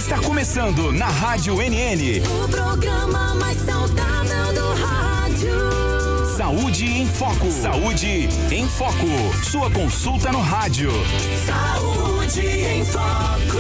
Está começando na Rádio NN. O programa mais saudável do rádio. Saúde em Foco. Saúde em Foco. Sua consulta no rádio. Saúde em Foco.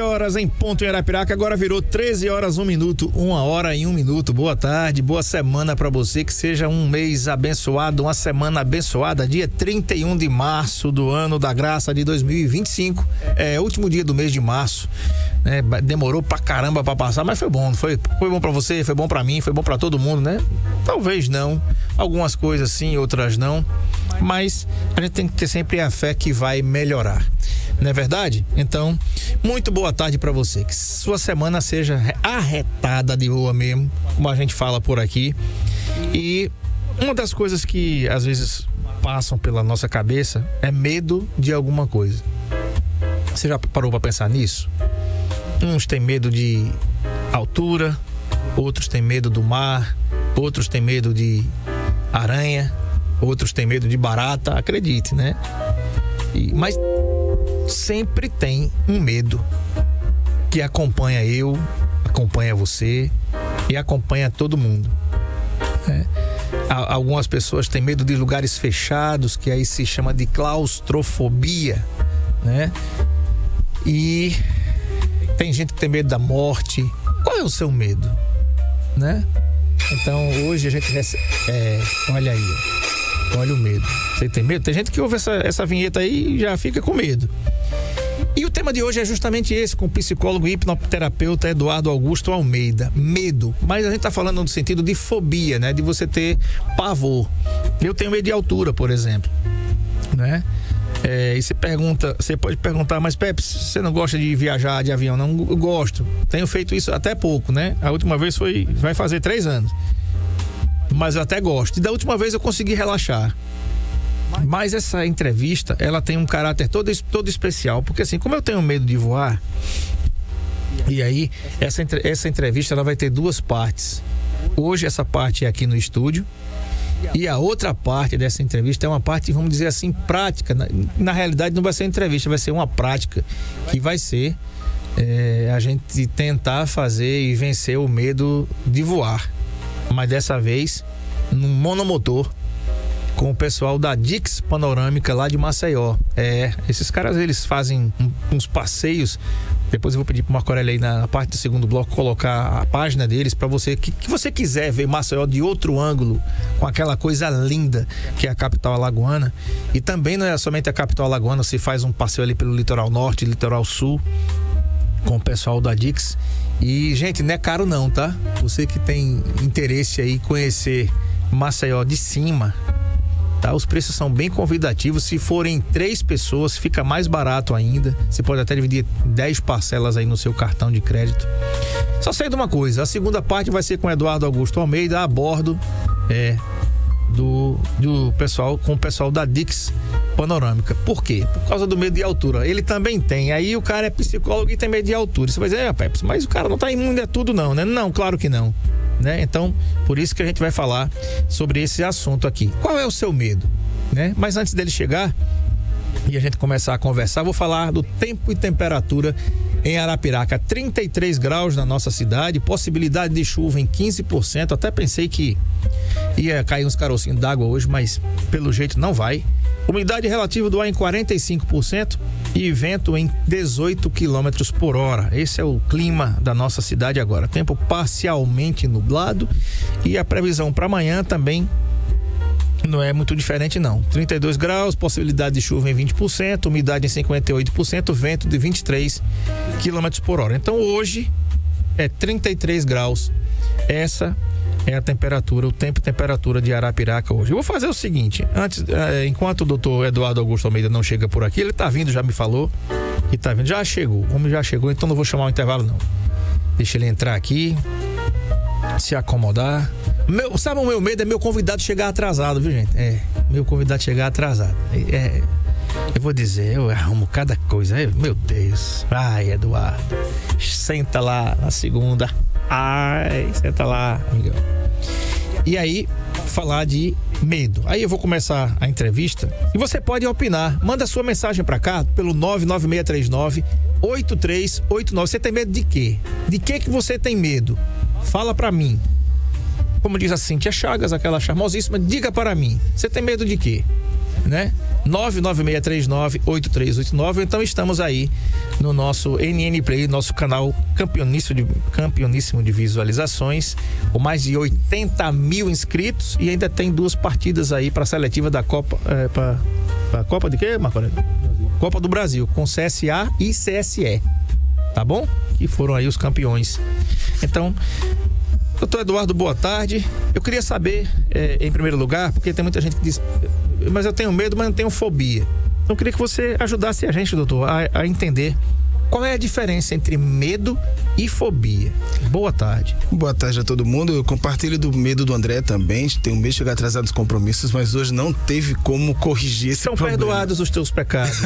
Horas em ponto em Arapiraca, agora virou 13 horas 1 minuto, 1 hora e 1 minuto. Boa tarde, boa semana para você, que seja um mês abençoado, uma semana abençoada, dia 31 de março do ano da graça de 2025, último dia do mês de março, né? Demorou pra caramba pra passar, mas foi bom, foi bom pra você, foi bom pra mim, foi bom pra todo mundo, né? Talvez não, algumas coisas sim, outras não, mas a gente tem que ter sempre a fé que vai melhorar. Não é verdade? Então, muito boa tarde para você. Que sua semana seja arretada de boa mesmo, como a gente fala por aqui. E uma das coisas que às vezes passam pela nossa cabeça é medo de alguma coisa. Você já parou para pensar nisso? Uns têm medo de altura, outros têm medo do mar, outros têm medo de aranha, outros têm medo de barata, acredite, né? Mas sempre tem um medo que acompanha eu, acompanha você e acompanha todo mundo. Algumas pessoas têm medo de lugares fechados, que aí se chama de claustrofobia, né? E tem gente que tem medo da morte. Qual é o seu medo, né? Então hoje a gente olha aí, olha o medo. Você tem medo? Tem gente que ouve essa vinheta aí e já fica com medo. E o tema de hoje é justamente esse, com o psicólogo e hipnoterapeuta Eduardo Augusto Almeida. Medo. Mas a gente tá falando no sentido de fobia, né? De você ter pavor. Eu tenho medo de altura, por exemplo, né? E você pode perguntar, mas Pepe, você não gosta de viajar de avião? Não, eu gosto. Tenho feito isso até pouco, né? A última vez vai fazer 3 anos. Mas eu até gosto. E da última vez eu consegui relaxar. Mas essa entrevista, ela tem um caráter todo especial, porque assim, como eu tenho medo de voar, e aí essa entrevista ela vai ter 2 partes. Hoje essa parte é aqui no estúdio, e a outra parte dessa entrevista é uma parte, vamos dizer assim, prática. Na realidade não vai ser entrevista, vai ser uma prática, que vai ser a gente tentar fazer e vencer o medo de voar, mas dessa vez num monomotor, com o pessoal da Dix Panorâmica lá de Maceió. Esses caras, eles fazem uns passeios. Depois eu vou pedir pro Marco Aurélio aí na parte do segundo bloco colocar a página deles para você que você quiser ver Maceió de outro ângulo, com aquela coisa linda que é a capital alagoana. E também não é somente a capital alagoana, se faz um passeio ali pelo litoral norte, litoral sul, com o pessoal da Dix. E, gente, não é caro não, tá? Você que tem interesse aí em conhecer Maceió de cima, tá? Os preços são bem convidativos. Se forem 3 pessoas, fica mais barato ainda. Você pode até dividir 10 parcelas aí no seu cartão de crédito. Só sei de uma coisa: a segunda parte vai ser com Eduardo Augusto Almeida a bordo do pessoal, com o pessoal da Dix Panorâmica. Por quê? Por causa do medo de altura. Ele também tem. Aí o cara é psicólogo e tem medo de altura. Você vai dizer, Pepe, mas o cara não tá imune a tudo não, né? Não, claro que não, né? Então, por isso que a gente vai falar sobre esse assunto aqui. Qual é o seu medo, né? Mas antes dele chegar e a gente começar a conversar, vou falar do tempo e temperatura em Arapiraca. 33 graus na nossa cidade, possibilidade de chuva em 15%. Até pensei que ia cair uns carocinhos d'água hoje, mas pelo jeito não vai. Umidade relativa do ar em 45% e vento em 18 km por hora. Esse é o clima da nossa cidade agora. Tempo parcialmente nublado e a previsão para amanhã também não é muito diferente não. 32 graus, possibilidade de chuva em 20%, umidade em 58%, vento de 23 km por hora. Então hoje é 33 graus. Essa é a temperatura, o tempo e temperatura de Arapiraca hoje. Eu vou fazer o seguinte, enquanto o doutor Eduardo Augusto Almeida não chega por aqui, ele tá vindo, já me falou que tá vindo, já chegou, o homem já chegou, então não vou chamar o intervalo não. Deixa ele entrar aqui se acomodar. Sabe, o meu medo é meu convidado chegar atrasado, viu, gente? Meu convidado chegar atrasado. Eu vou dizer, eu arrumo cada coisa. Meu Deus. Ai, Eduardo. Senta lá na segunda. Ai, senta lá, amigão. E aí, falar de medo. Aí eu vou começar a entrevista e você pode opinar. Manda sua mensagem pra cá pelo 99639-8389. Você tem medo de quê? De que você tem medo? Fala pra mim. Como diz a Cíntia Chagas, aquela charmosíssima, diga para mim. Você tem medo de quê? Né? 99639-8389. Então estamos aí no nosso NN Play, nosso canal campeoníssimo de visualizações, com mais de 80 mil inscritos, e ainda tem 2 partidas aí para a seletiva da Copa. Para Copa de quê, Marco Aurélio? Copa do Brasil, com CSA e CSE. Tá bom? Que foram aí os campeões. Então, doutor Eduardo, boa tarde. Eu queria saber, em primeiro lugar, porque tem muita gente que diz, mas eu tenho medo, mas não tenho fobia. Então eu queria que você ajudasse a gente, doutor, a entender qual é a diferença entre medo e fobia. Boa tarde. Boa tarde a todo mundo. Eu compartilho do medo do André também. Tenho medo de chegar atrasado nos compromissos, mas hoje não teve como corrigir esse problema. São perdoados os teus pecados.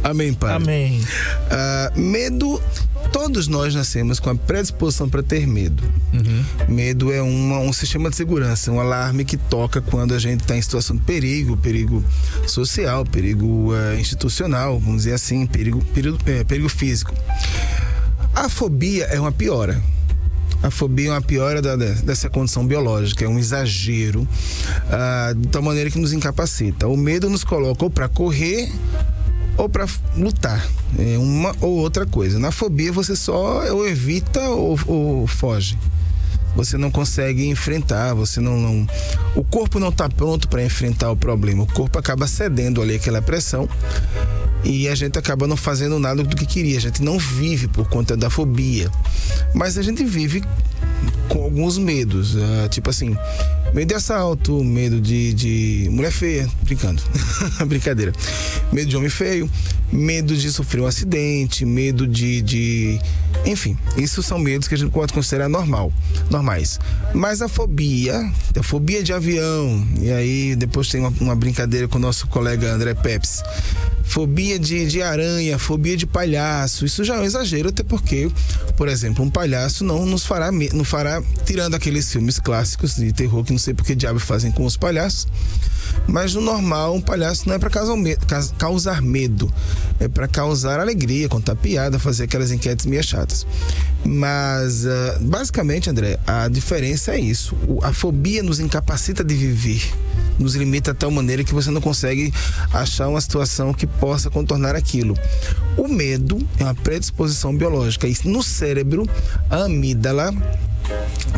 Amém, Pai. Amém. Medo, todos nós nascemos com a predisposição para ter medo. Uhum. Medo é um sistema de segurança, um alarme que toca quando a gente está em situação de perigo social, perigo institucional, vamos dizer assim, perigo físico. A fobia é uma piora. A fobia é uma piora dessa condição biológica, é um exagero, de tal maneira que nos incapacita. O medo nos coloca ou para correr ou para lutar, uma ou outra coisa. Na fobia você só ou evita ou foge. Você não consegue enfrentar, o corpo não está pronto para enfrentar o problema. O corpo acaba cedendo ali aquela pressão e a gente acaba não fazendo nada do que queria. A gente não vive por conta da fobia, mas a gente vive com alguns medos, tipo assim, medo de assalto, medo de mulher feia, brincando, brincadeira, medo de homem feio, medo de sofrer um acidente, medo enfim, isso são medos que a gente pode considerar normais. Mas a fobia de avião, e aí depois tem uma brincadeira com o nosso colega André Peps, fobia de aranha, fobia de palhaço, isso já é um exagero, até porque, por exemplo, um palhaço não fará, tirando aqueles filmes clássicos de terror que não sei por que diabo fazem com os palhaços, mas no normal um palhaço não é para causar medo, é para causar alegria, contar piada, fazer aquelas enquetes meio chatas. Mas basicamente, André, a diferença é isso. A fobia nos incapacita de viver, nos limita de tal maneira que você não consegue achar uma situação que possa contornar aquilo. O medo é uma predisposição biológica e no cérebro, a amígdala,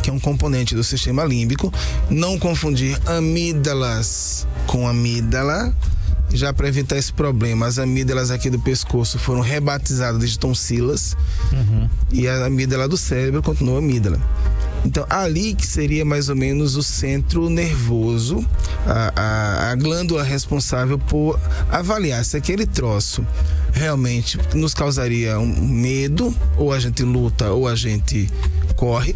que é um componente do sistema límbico, não confundir amígdalas com amígdala, já para evitar esse problema. As amígdalas aqui do pescoço foram rebatizadas de tonsilas, e a amígdala do cérebro continua amígdala. Então, ali que seria mais ou menos o centro nervoso, a glândula responsável por avaliar se aquele troço realmente nos causaria um medo, ou a gente luta, ou a gente corre,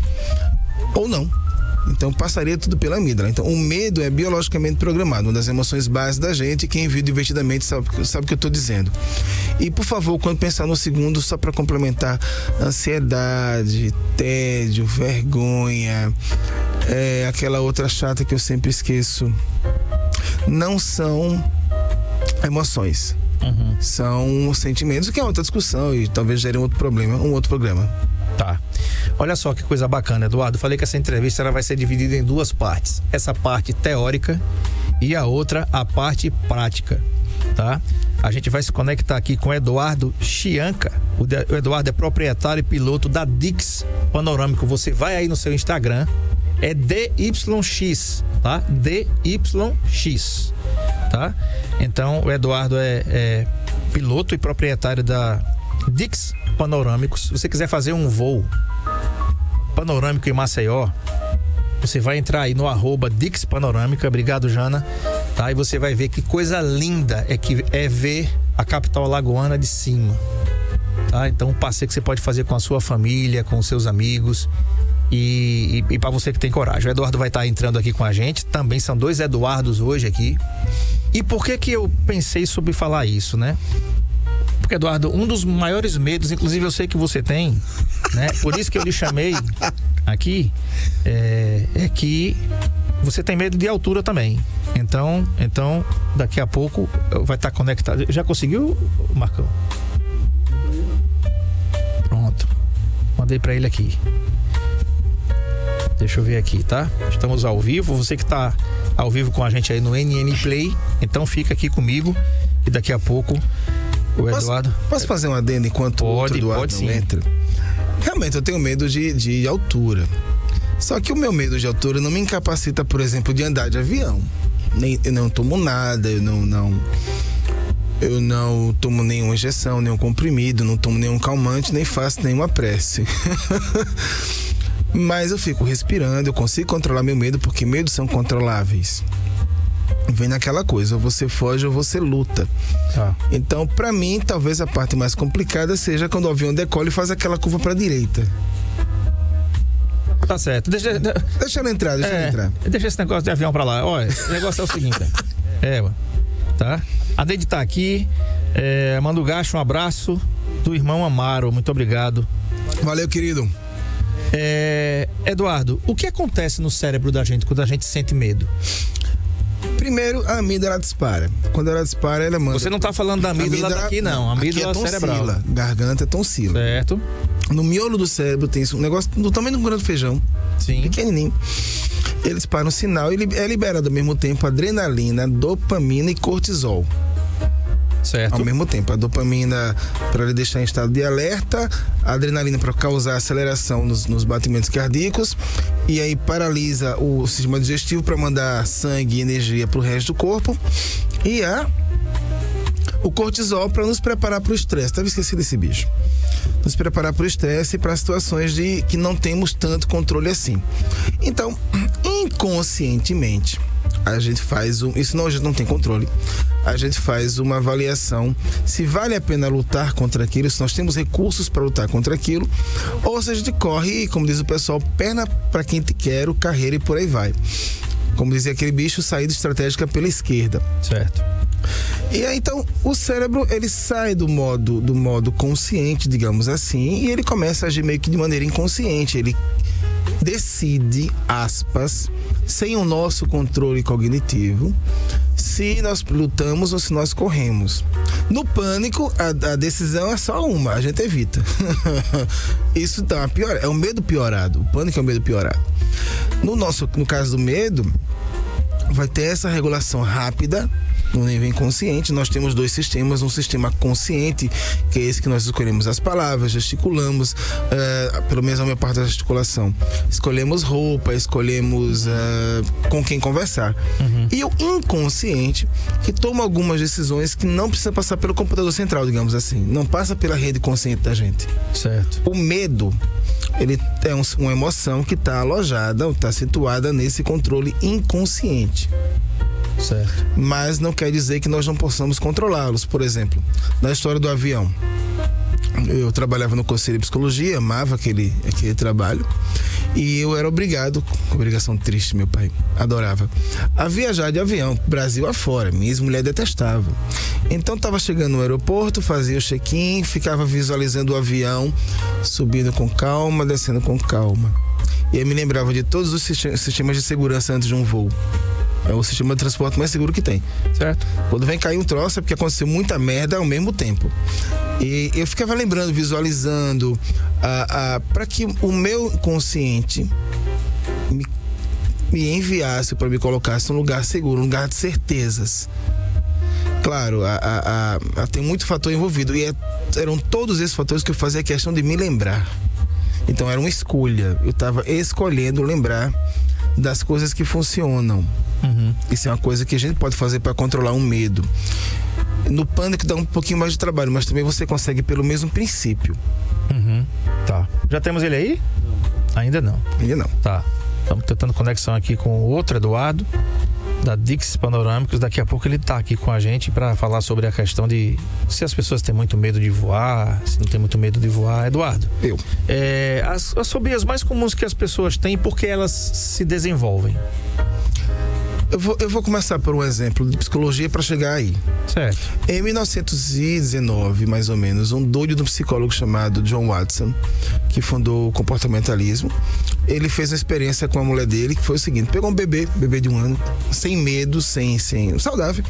ou não. Então passaria tudo pela amígdala. Então o medo é biologicamente programado, uma das emoções básicas da gente. Quem viu divertidamente sabe o que eu estou dizendo. E por favor, quando pensar no segundo, só para complementar, ansiedade, tédio, vergonha, aquela outra chata que eu sempre esqueço, não são emoções. São sentimentos, que é outra discussão e talvez gere um outro programa. Tá. Olha só que coisa bacana, Eduardo. Falei que essa entrevista ela vai ser dividida em 2 partes. Essa parte teórica e a outra, a parte prática, tá? A gente vai se conectar aqui com o Eduardo Chianca. O Eduardo é proprietário e piloto da Dix Panorâmico. Você vai aí no seu Instagram, é DYX, tá? DYX, tá? Então o Eduardo é piloto e proprietário da Dix Panorâmicos. Se você quiser fazer um voo panorâmico em Maceió, você vai entrar aí no @Dix Panorâmica. Obrigado, Jana, tá? E você vai ver que coisa linda é ver a capital alagoana de cima. tá? Então, um passeio que você pode fazer com a sua família, com os seus amigos e para você que tem coragem. O Eduardo vai estar entrando aqui com a gente. Também são 2 Eduardos hoje aqui. E por que eu pensei sobre falar isso, né? Porque, Eduardo, um dos maiores medos, inclusive eu sei que você tem, né? Por isso que eu lhe chamei aqui, é que você tem medo de altura também. Então daqui a pouco vai estar conectado. Já conseguiu, Marcão? Pronto. Mandei pra ele aqui. Deixa eu ver aqui, tá? Estamos ao vivo. Você que tá ao vivo com a gente aí no NN Play, então fica aqui comigo e daqui a pouco o Eduardo... Posso fazer um adendo enquanto o outro Eduardo não entra? Realmente, eu tenho medo de altura. Só que o meu medo de altura não me incapacita, por exemplo, de andar de avião. Eu não tomo nada, eu não tomo nenhuma injeção, nenhum comprimido, não tomo nenhum calmante, nem faço nenhuma prece. Mas eu fico respirando, eu consigo controlar meu medo, porque medos são controláveis. Vem naquela coisa, ou você foge ou você luta. Então, pra mim, talvez a parte mais complicada seja quando o avião decola e faz aquela curva pra direita. Tá certo. Deixa ela entrar, Deixa esse negócio de avião pra lá. Olha, o negócio é o seguinte. Tá? A Deide tá aqui. Manda o Gacho, um abraço do irmão Amaro. Muito obrigado. Valeu, querido. Eduardo, o que acontece no cérebro da gente quando a gente sente medo? Primeiro, a amígdala dispara. Quando ela dispara, ela manda... Você não tá falando da amígdala daqui, não. A amígdala aqui é cerebral. Garganta é tonsila. Certo. No miolo do cérebro tem um negócio do tamanho de um grão de feijão. Sim. Pequenininho. Ele dispara um sinal e é liberado ao mesmo tempo adrenalina, dopamina e cortisol. Certo. Ao mesmo tempo, a dopamina para ele deixar em estado de alerta, a adrenalina para causar aceleração nos batimentos cardíacos, e aí paralisa o sistema digestivo para mandar sangue e energia para o resto do corpo, e o cortisol para nos preparar para o estresse. Estava esquecido desse bicho. Nos preparar para o estresse e para situações de que não temos tanto controle assim. Então, inconscientemente, a gente faz isso não, a gente não tem controle. A gente faz uma avaliação se vale a pena lutar contra aquilo, se nós temos recursos para lutar contra aquilo, ou se a gente corre, como diz o pessoal, perna para quem te quer, carreira e por aí vai. Como dizia aquele bicho, saída estratégica pela esquerda. Certo. E aí, então, o cérebro, ele sai do modo consciente, digamos assim, e ele começa a agir meio que de maneira inconsciente. Ele decide, aspas, sem o nosso controle cognitivo, se nós lutamos ou se nós corremos. No pânico, a decisão é só uma, a gente evita. Isso dá uma pior, é o medo piorado. O pânico é o medo piorado. No caso do medo, vai ter essa regulação rápida no nível inconsciente. Nós temos 2 sistemas, um sistema consciente, que é esse que nós escolhemos as palavras, gesticulamos, pelo menos a minha parte da gesticulação, escolhemos roupa, escolhemos com quem conversar. E o inconsciente, que toma algumas decisões que não precisa passar pelo computador central, digamos assim, não passa pela rede consciente da gente. Certo. O medo, ele é uma emoção que está alojada, está situada nesse controle inconsciente. Certo. Mas não quer dizer que nós não possamos controlá-los. Por exemplo, na história do avião, eu trabalhava no Conselho de Psicologia, amava aquele trabalho, e eu era obrigado, obrigação triste, meu pai adorava, a viajar de avião, Brasil afora. Minha ex-mulher detestava. Então estava chegando no aeroporto, fazia o check-in, ficava visualizando o avião subindo com calma, descendo com calma, e eu me lembrava de todos os sistemas de segurança antes de um voo. É o sistema de transporte mais seguro que tem. Certo. Quando vem cair um troço é porque aconteceu muita merda ao mesmo tempo. E eu ficava lembrando, visualizando, para que o meu consciente me enviasse, para me colocasse num lugar seguro, um lugar de certezas. Claro, tem muito fator envolvido. E eram todos esses fatores que eu fazia questão de me lembrar. Então era uma escolha. Eu estava escolhendo lembrar das coisas que funcionam. Isso é uma coisa que a gente pode fazer para controlar um medo. No pânico dá um pouquinho mais de trabalho, mas também você consegue pelo mesmo princípio. Tá. Já temos ele aí? Não. Ainda não. Ainda não. Tá. Estamos tentando conexão aqui com o outro Eduardo. da Dix Panorâmicos. Daqui a pouco ele tá aqui com a gente para falar sobre a questão de se as pessoas têm muito medo de voar, se não tem muito medo de voar. Eduardo, as fobias mais comuns que as pessoas têm, porque elas se desenvolvem. Eu vou começar por um exemplo de psicologia para chegar aí. Certo. Em 1919, mais ou menos, um doido de um psicólogo chamado John Watson, que fundou o comportamentalismo, ele fez uma experiência com a mulher dele, que foi o seguinte: pegou um bebê de 1 ano, sem medo, sem saudável.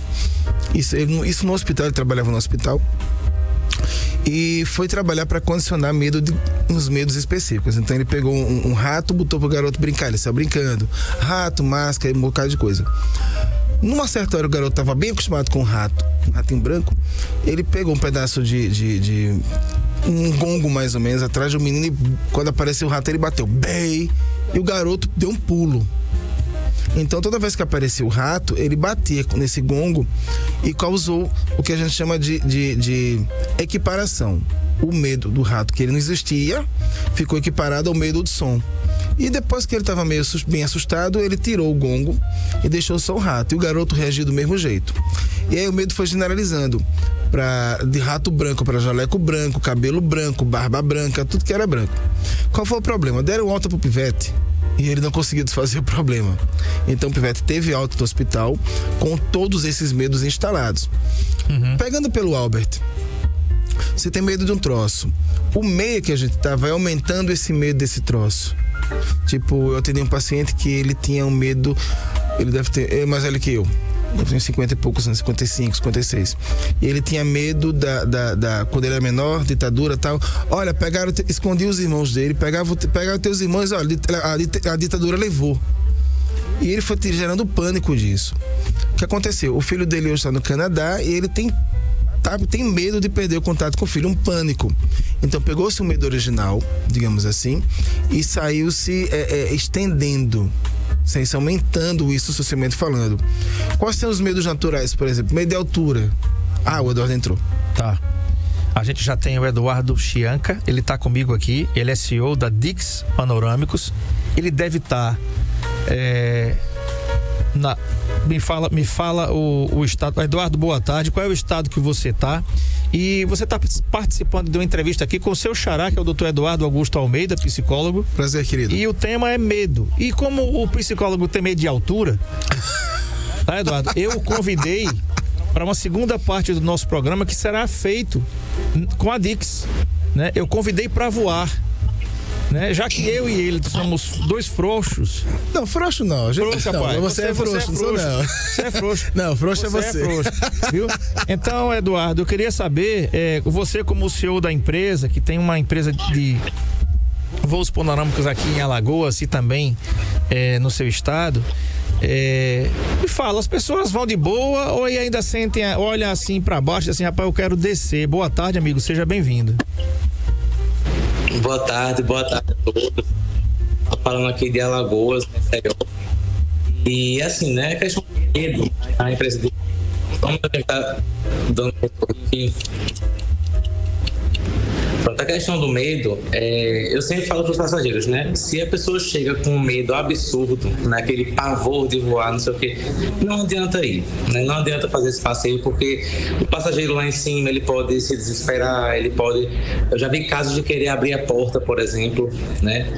Isso no hospital, ele trabalhava no hospital. E foi trabalhar para condicionar uns medos específicos. Então ele pegou um rato, botou pro garoto brincar, ele saiu brincando. Rato, máscara, um bocado de coisa. Numa certa hora o garoto estava bem acostumado com um ratinho branco. Ele pegou um pedaço de um gongo mais ou menos atrás do menino, e quando apareceu o rato ele bateu bem, e o garoto deu um pulo. Então toda vez que aparecia o rato, ele batia nesse gongo e causou o que a gente chama de equiparação. O medo do rato, que ele não existia, ficou equiparado ao medo do som. E depois que ele estava bem assustado, ele tirou o gongo e deixou só o rato. E o garoto reagiu do mesmo jeito. E aí o medo foi generalizando de rato branco para jaleco branco, cabelo branco, barba branca, tudo que era branco. Qual foi o problema? Deram alta pro pivete e ele não conseguiu desfazer o problema. Então o pivete teve alta no hospital com todos esses medos instalados. Pegando pelo Albert, você tem medo de um troço. O meio que a gente tá vai aumentando esse medo desse troço. Tipo, eu atendi um paciente que ele tinha um medo, ele deve ter, é mais velho que eu, deve ter 50 e poucos anos, 55, 56. E ele tinha medo quando ele era menor, ditadura e tal. Olha, escondia os irmãos dele, pegava teus irmãos, olha, a ditadura levou. E ele foi gerando pânico disso. O que aconteceu? O filho dele hoje está no Canadá e ele tem medo de perder o contato com o filho, um pânico. Então pegou-se o medo original, digamos assim, e saiu se estendendo, se aumentando isso socialmente falando. Quais são os medos naturais, por exemplo? Medo de altura. O Eduardo entrou. Tá. A gente já tem o Eduardo Chianca, ele tá comigo aqui, ele é CEO da Dix Panorâmicos. Ele deve estar me fala o estado. Eduardo, boa tarde. Qual é o estado que você tá? E você está participando de uma entrevista aqui com o seu xará, que é o Dr. Eduardo Augusto Almeida, psicólogo. Prazer, querido. E o tema é medo. E como o psicólogo tem medo de altura, tá, Eduardo? Eu o convidei para uma segunda parte do nosso programa que será feito com a Dix, né? Eu convidei para voar, né? Já que eu e ele somos dois frouxos. Não, frouxo não. Frouxo, rapaz. Você é frouxo, não sou não. Você é frouxo. Não, frouxo é você. É frouxo, viu? Então, Eduardo, eu queria saber, você como CEO da empresa, que tem uma empresa de voos panorâmicos aqui em Alagoas e também no seu estado, me fala, as pessoas vão de boa ou ainda olham assim pra baixo, assim, rapaz, eu quero descer. Boa tarde, amigo, seja bem-vindo. Boa tarde a todos. Tô falando aqui de Alagoas, Maceió. E assim, né, a questão do medo, a empresa de... Vamos tentar dando aqui. Pronto, a questão do medo, eu sempre falo para os passageiros, né? Se a pessoa chega com um medo absurdo, naquele pavor de voar, não sei o quê, não adianta ir, né? Não adianta fazer esse passeio, porque o passageiro lá em cima, ele pode se desesperar, eu já vi casos de querer abrir a porta, por exemplo, né?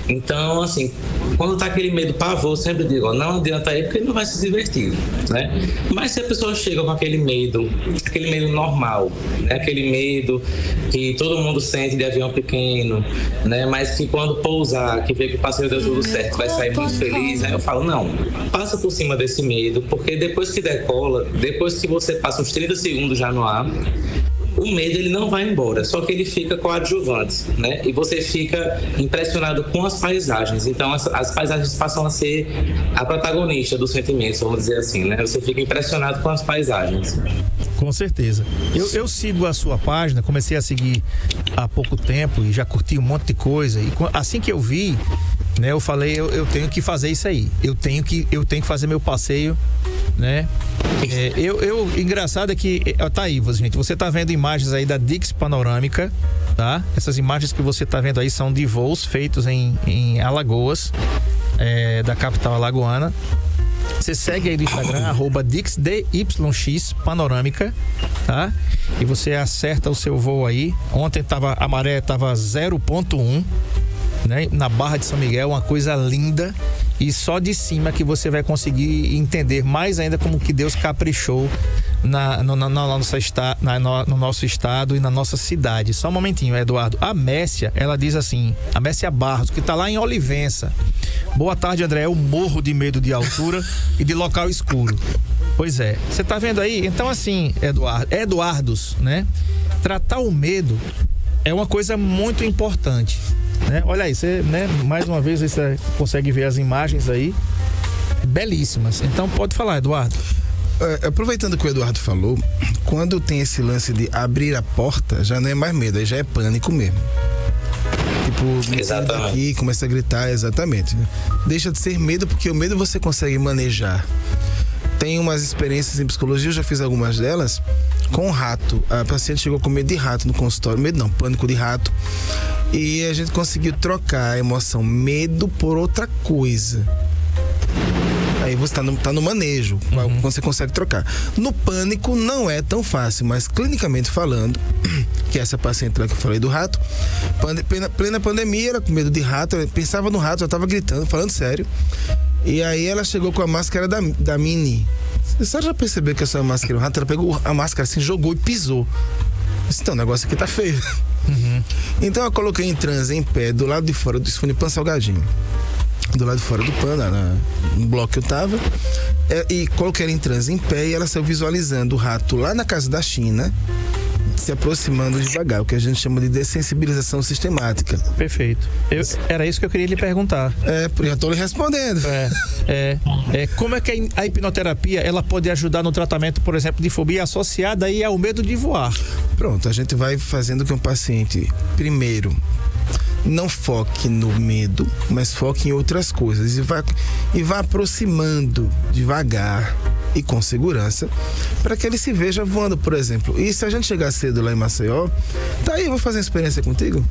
Então, assim, quando tá aquele medo, pavor, eu sempre digo, não adianta ir, porque ele não vai se divertir, né? Mas se a pessoa chega com aquele medo normal, né? Aquele medo que todo mundo sente de avião pequeno, né? Mas que quando pousar, que vê que o passeio deu tudo certo, vai sair muito feliz, aí eu falo, não, passa por cima desse medo, porque depois que decola, depois que você passa uns 30 segundos já no ar, o medo ele não vai embora, só que ele fica coadjuvante, né? E você fica impressionado com as paisagens. Então as paisagens passam a ser a protagonista dos sentimentos, vamos dizer assim, né? Você fica impressionado com as paisagens. Com certeza. Eu sigo a sua página, comecei a seguir há pouco tempo e já curti um monte de coisa. E assim que eu vi, né, eu falei, eu tenho que fazer isso aí. Eu tenho que fazer meu passeio, né? Engraçado é que tá aí, gente. Você tá vendo imagens aí da Dix Panorâmica, tá? Essas imagens que você tá vendo aí são de voos feitos em Alagoas, da capital alagoana. Você segue aí no Instagram, @DixDYX Panorâmica, tá? E você acerta o seu voo aí. Ontem a maré tava 0,1, né? Na Barra de São Miguel, uma coisa linda. E só de cima que você vai conseguir entender mais ainda como que Deus caprichou no nosso estado e na nossa cidade. Só um momentinho, Eduardo. A Messia, ela diz assim, a Messia Barros, que tá lá em Olivença. Boa tarde, André. Eu morro de medo de altura e de local escuro. Pois é. Você tá vendo aí? Então, assim, Eduardos, né? Tratar o medo é uma coisa muito importante, né? Olha aí, você, né? Mais uma vez você consegue ver as imagens aí, belíssimas. Então pode falar, Eduardo. Aproveitando que o Eduardo falou, quando tem esse lance de abrir a porta, já não é mais medo, aí já é pânico mesmo. Tipo, exatamente. Aqui, começa a gritar, exatamente. Deixa de ser medo, porque o medo você consegue manejar. Tem umas experiências em psicologia, eu já fiz algumas delas, com rato. A paciente chegou com medo de rato no consultório, medo não, pânico de rato. E a gente conseguiu trocar a emoção medo por outra coisa. Aí você tá no manejo, você consegue trocar. No pânico não é tão fácil, mas clinicamente falando, que essa paciente lá que eu falei do rato, plena pandemia, ela com medo de rato, ela pensava no rato, ela tava gritando, falando sério. E aí ela chegou com a máscara da Mini. Você já percebeu que essa máscara é um rato? Ela pegou a máscara assim, jogou e pisou. Então, o negócio aqui tá feio. Então eu coloquei em transe, em pé, do lado de fora do Pan Salgadinho. Do lado de fora do Pan, no bloco que eu tava. E coloquei ela em transe, em pé, e ela saiu visualizando o rato lá na casa da China, se aproximando devagar, o que a gente chama de dessensibilização sistemática. Perfeito. Era isso que eu queria lhe perguntar. Já estou lhe respondendo. Como é que a hipnoterapia ela pode ajudar no tratamento, por exemplo, de fobia associada aí ao medo de voar? Pronto, a gente vai fazendo com o paciente, primeiro, não foque no medo, mas foque em outras coisas e vá aproximando devagar e com segurança para que ele se veja voando, por exemplo. E se a gente chegar cedo lá em Maceió, tá aí, eu vou fazer uma experiência contigo.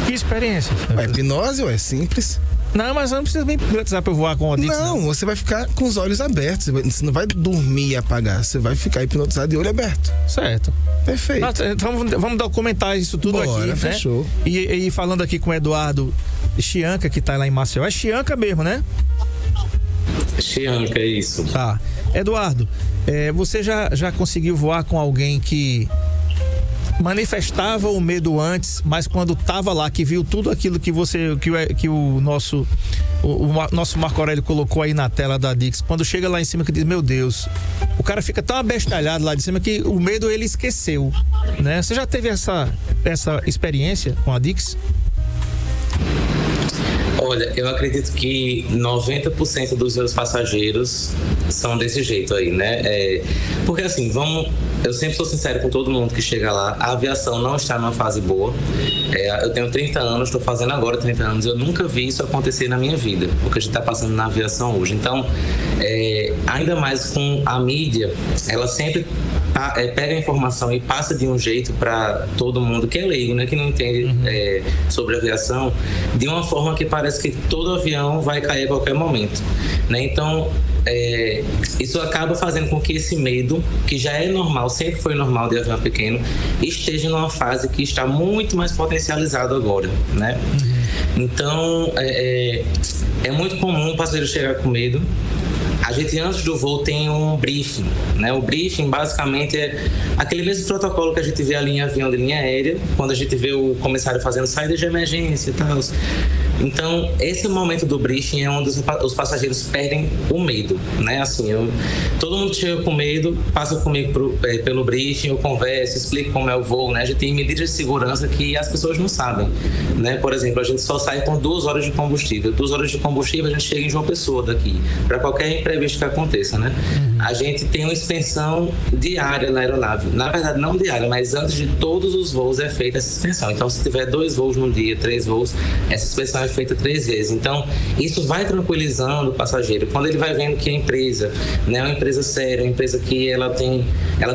Que experiência? A hipnose, é simples. Não, mas não precisa nem hipnotizar para eu voar com o Dix. Não, você vai ficar com os olhos abertos. Você não vai dormir e apagar. Você vai ficar hipnotizado de olho aberto. Certo. Perfeito. Então vamos documentar isso tudo. Bora, aqui, fechou. Né? E falando aqui com o Eduardo Chianca, que tá lá em Maceió. É Chianca mesmo, né? Chianca, é isso. Tá. Eduardo, você já conseguiu voar com alguém que manifestava o medo antes, mas quando tava lá, que viu tudo aquilo que o nosso Marco Aurélio colocou aí na tela da Dix, quando chega lá em cima que diz, meu Deus, o cara fica tão abestalhado lá de cima que o medo ele esqueceu, né? Você já teve essa experiência com a Dix? Olha, eu acredito que 90% dos meus passageiros são desse jeito aí, né? Porque assim, eu sempre sou sincero com todo mundo que chega lá, a aviação não está numa fase boa. Eu tenho 30 anos, estou fazendo agora 30 anos, eu nunca vi isso acontecer na minha vida, o que a gente está passando na aviação hoje. Então, ainda mais com a mídia, ela sempre pega a informação e passa de um jeito para todo mundo que é leigo, né, que não entende sobre aviação, de uma forma que parece que todo avião vai cair a qualquer momento, né? Então isso acaba fazendo com que esse medo, que já é normal, sempre foi normal de avião pequeno, esteja numa fase que está muito mais potencializado agora, né? Então é muito comum o passageiro chegar com medo. A gente, antes do voo, tem um briefing, né? O briefing, basicamente, é aquele mesmo protocolo que a gente vê ali em avião de linha aérea, quando a gente vê o comissário fazendo saída de emergência e tal. Então, esse momento do briefing é onde os passageiros perdem o medo, né? Assim, todo mundo chega com medo, passa comigo pelo briefing, eu converso, explico como é o voo, né? A gente tem medidas de segurança que as pessoas não sabem, né? Por exemplo, a gente só sai com 2 horas de combustível. 2 horas de combustível, a gente chega em João Pessoa daqui, para qualquer imprevisto que aconteça, né? A gente tem uma expensão diária na aeronave. Na verdade, não diária, mas antes de todos os voos é feita essa expensão. Então, se tiver 2 voos num dia, 3 voos, essa expensão é feita 3 vezes. Então, isso vai tranquilizando o passageiro. Quando ele vai vendo que a empresa, né, é uma empresa séria, uma empresa que ela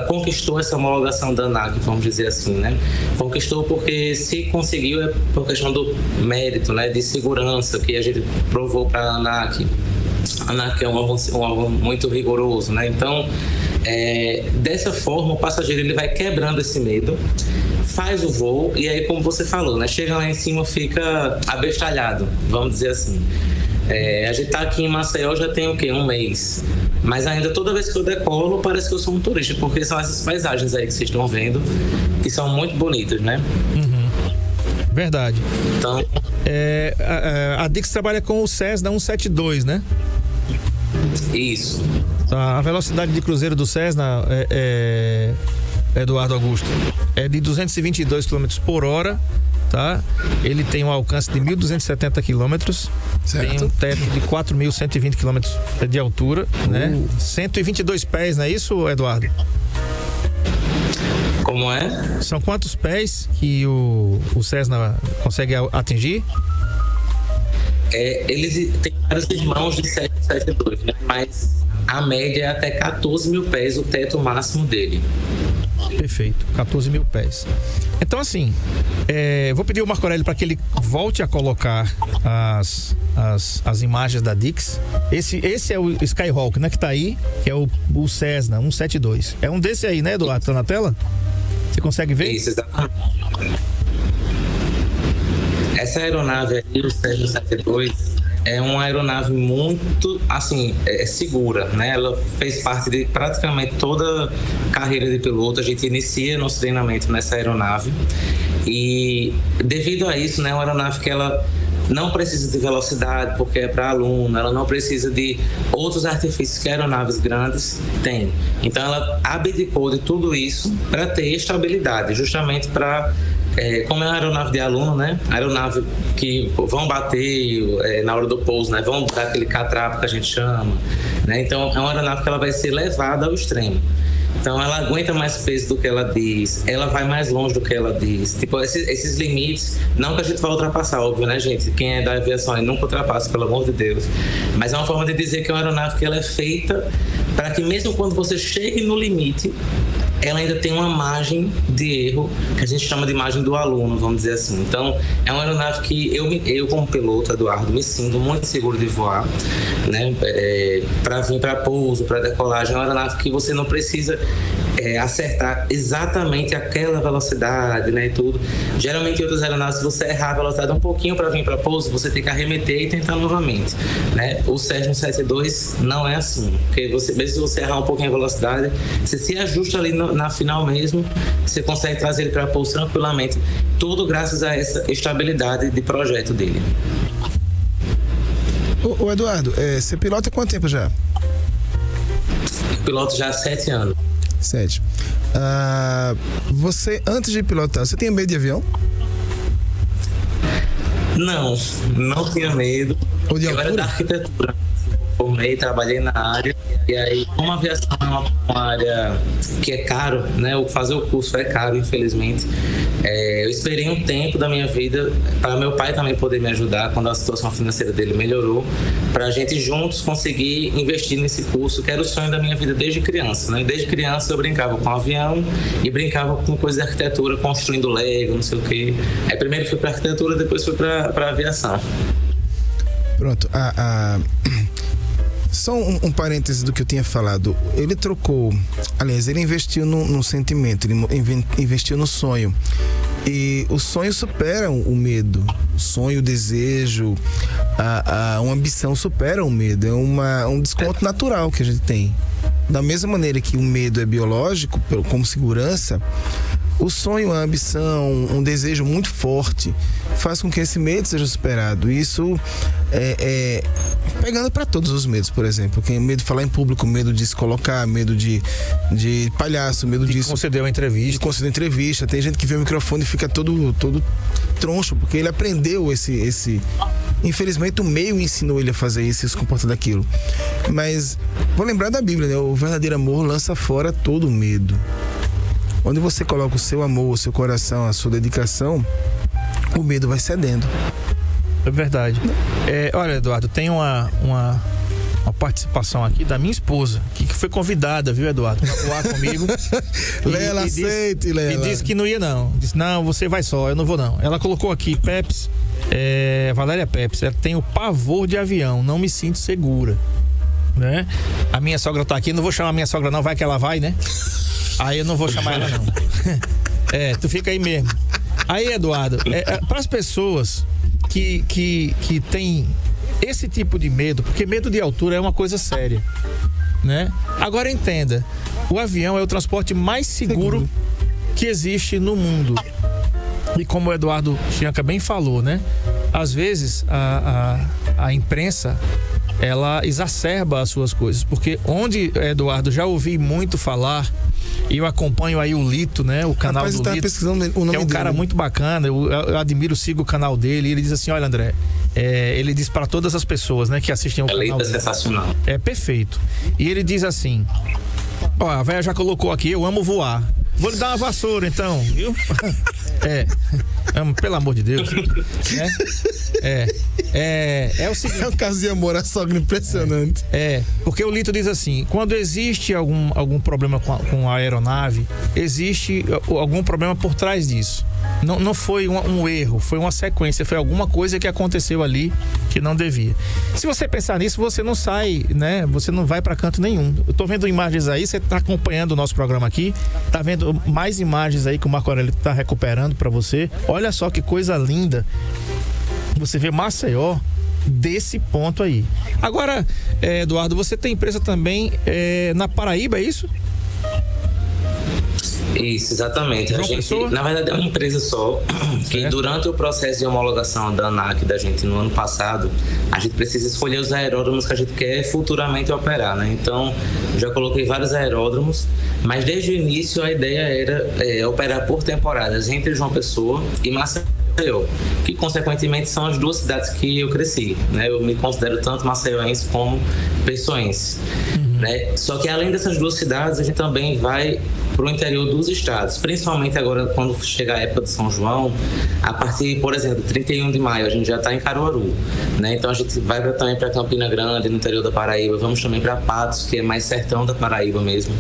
conquistou essa homologação da ANAC, vamos dizer assim, né? Conquistou porque se conseguiu é por questão do mérito, né, de segurança que a gente provou para a ANAC. que é um órgão muito rigoroso, né? Então, dessa forma, o passageiro ele vai quebrando esse medo, faz o voo e aí, como você falou, né? Chega lá em cima, fica abestalhado, vamos dizer assim. A gente tá aqui em Maceió já tem o quê? Um mês. Mas ainda toda vez que eu decolo, parece que eu sou um turista, porque são essas paisagens aí que vocês estão vendo, que são muito bonitas, né? Verdade. Então, a Dix trabalha com o Cessna 172, né? isso. A velocidade de cruzeiro do Cessna, Eduardo Augusto, é de 222 km por hora, tá? Ele tem um alcance de 1.270 km, tem um teto de 4.120 km de altura, né? 122 pés, não é isso, Eduardo? Como é? São quantos pés que o Cessna consegue atingir? Eles têm vários irmãos de 772, né? Mas a média é até 14 mil pés, o teto máximo dele. Perfeito, 14 mil pés. Então, assim, vou pedir ao Marco Aurélio para que ele volte a colocar as imagens da Dix. Esse é o Skyhawk, né, que tá aí, que é o Cessna 172. É um desse aí, né, Eduardo? Tá na tela? Você consegue ver? Isso, exatamente. Essa aeronave aí, o Cessna 172, é uma aeronave muito, assim, segura, né? Ela fez parte de praticamente toda a carreira de piloto. A gente inicia nosso treinamento nessa aeronave e, devido a isso, né, é uma aeronave que ela não precisa de velocidade porque é para aluno, ela não precisa de outros artifícios que aeronaves grandes têm. Então ela abdicou de tudo isso para ter estabilidade, justamente para como é uma aeronave de aluno, né? Aeronave que vão bater na hora do pouso, né? Vão dar aquele catrapo que a gente chama, né? Então é uma aeronave que ela vai ser levada ao extremo. Então ela aguenta mais peso do que ela diz, ela vai mais longe do que ela diz. Tipo, esses limites, não que a gente vai ultrapassar, óbvio, né, gente? Quem é da aviação aí nunca ultrapassa, pelo amor de Deus. Mas é uma forma de dizer que é uma aeronave que ela é feita para que mesmo quando você chegue no limite, ela ainda tem uma margem de erro, que a gente chama de margem do aluno, vamos dizer assim. Então, é uma aeronave que eu como piloto, Eduardo, me sinto muito seguro de voar, né? Para vir para pouso, para decolagem, é uma aeronave que você não precisa acertar exatamente aquela velocidade, né, e tudo. Geralmente em outras aeronaves, se você errar a velocidade um pouquinho para vir para pouso, você tem que arremeter e tentar novamente, né? O Cessna 172 não é assim, porque mesmo se você errar um pouquinho a velocidade, você se ajusta ali na final mesmo, você consegue trazer ele para pouso tranquilamente, tudo graças a essa estabilidade de projeto dele. Ô Eduardo, você pilota há quanto tempo já? Eu piloto já há 7 anos. 7. Você, antes de pilotar, você tinha medo de avião? Não tinha medo. Ou de eu altura? era da arquitetura. Formei, trabalhei na área. E aí, como a aviação é uma área que é caro, né? Fazer o curso é caro, infelizmente. Eu esperei um tempo da minha vida para meu pai também poder me ajudar quando a situação financeira dele melhorou, para a gente juntos conseguir investir nesse curso, que era o sonho da minha vida desde criança, né? Desde criança eu brincava com avião e brincava com coisas de arquitetura, construindo Lego, não sei o quê. Aí primeiro fui para arquitetura, depois fui para aviação. Pronto. Só um parêntese do que eu tinha falado. Ele trocou, aliás, ele investiu no sentimento, ele investiu no sonho. E o sonho supera o medo. O sonho, o desejo, uma ambição supera o medo. É um desconto natural que a gente tem. Da mesma maneira que o medo é biológico, como segurança, o sonho, a ambição, um desejo muito forte faz com que esse medo seja superado. Isso pegando para todos os medos, por exemplo. Quem medo de falar em público, medo de se colocar, medo de palhaço, medo de conceder uma entrevista. De conceder entrevista. Tem gente que vê o microfone e fica todo troncho, porque ele aprendeu esse... Infelizmente o meio ensinou ele a fazer isso e se comportar daquilo. Mas vou lembrar da Bíblia, né? O verdadeiro amor lança fora todo medo. Onde você coloca o seu amor, o seu coração, a sua dedicação, o medo vai cedendo. É verdade. Olha, Eduardo, tem uma participação aqui da minha esposa, que foi convidada, viu, Eduardo, pra voar comigo. Lela, aceite, Lela. E disse que não ia não. Disse, não, você vai só, eu não vou não. Ela colocou aqui, Peps, Valéria Pepsi, ela tem o pavor de avião, não me sinto segura, né? A minha sogra tá aqui, não vou chamar a minha sogra não, vai que ela vai, né? Aí eu não vou chamar ela não. Tu fica aí mesmo. Aí, Eduardo, para as pessoas que tem esse tipo de medo, porque medo de altura é uma coisa séria, né? Agora entenda, o avião é o transporte mais seguro que existe no mundo. E como o Eduardo Chianca bem falou, né? Às vezes a imprensa, ela exacerba as suas coisas, porque onde, Eduardo, já ouvi muito falar, e eu acompanho aí o Lito, né? O canal do Lito, pesquisando o nome que é um cara dele. muito bacana, eu admiro, sigo o canal dele, e ele diz assim, olha, André, ele diz para todas as pessoas, né, que assistem ao canal Lito é dele. sensacional. É perfeito. E ele diz assim, a véia já colocou aqui, eu amo voar. Vou lhe dar uma vassoura então, viu? Pelo amor de Deus. É o seguinte. É um caso de amor à sogra impressionante. Porque o Lito diz assim, quando existe algum problema com a aeronave, existe algum problema por trás disso. Não foi um erro, foi uma sequência, foi alguma coisa que aconteceu ali que não devia. Se você pensar nisso, você não sai, né? Você não vai pra canto nenhum. Eu tô vendo imagens aí, você tá acompanhando o nosso programa aqui, tá vendo mais imagens aí que o Marco Aurélio tá recuperando pra você. Olha só que coisa linda. Você vê Maceió desse ponto aí. Agora, Eduardo, você tem empresa também na Paraíba, é isso? Isso, exatamente. A gente, na verdade, é uma empresa só, que durante o processo de homologação da ANAC da gente no ano passado, a gente precisa escolher os aeródromos que a gente quer futuramente operar, né? Então, já coloquei vários aeródromos, mas desde o início a ideia era operar por temporadas entre João Pessoa e Maceió, que consequentemente são as duas cidades que eu cresci, né? Eu me considero tanto maceioense como pessoense, né? Só que além dessas duas cidades, a gente também vai para o interior dos estados, principalmente agora quando chegar a época de São João, a partir, por exemplo, 31 de maio, a gente já está em Caruaru, né? Então a gente vai também para Campina Grande, no interior da Paraíba, vamos também para Patos, que é mais sertão da Paraíba mesmo,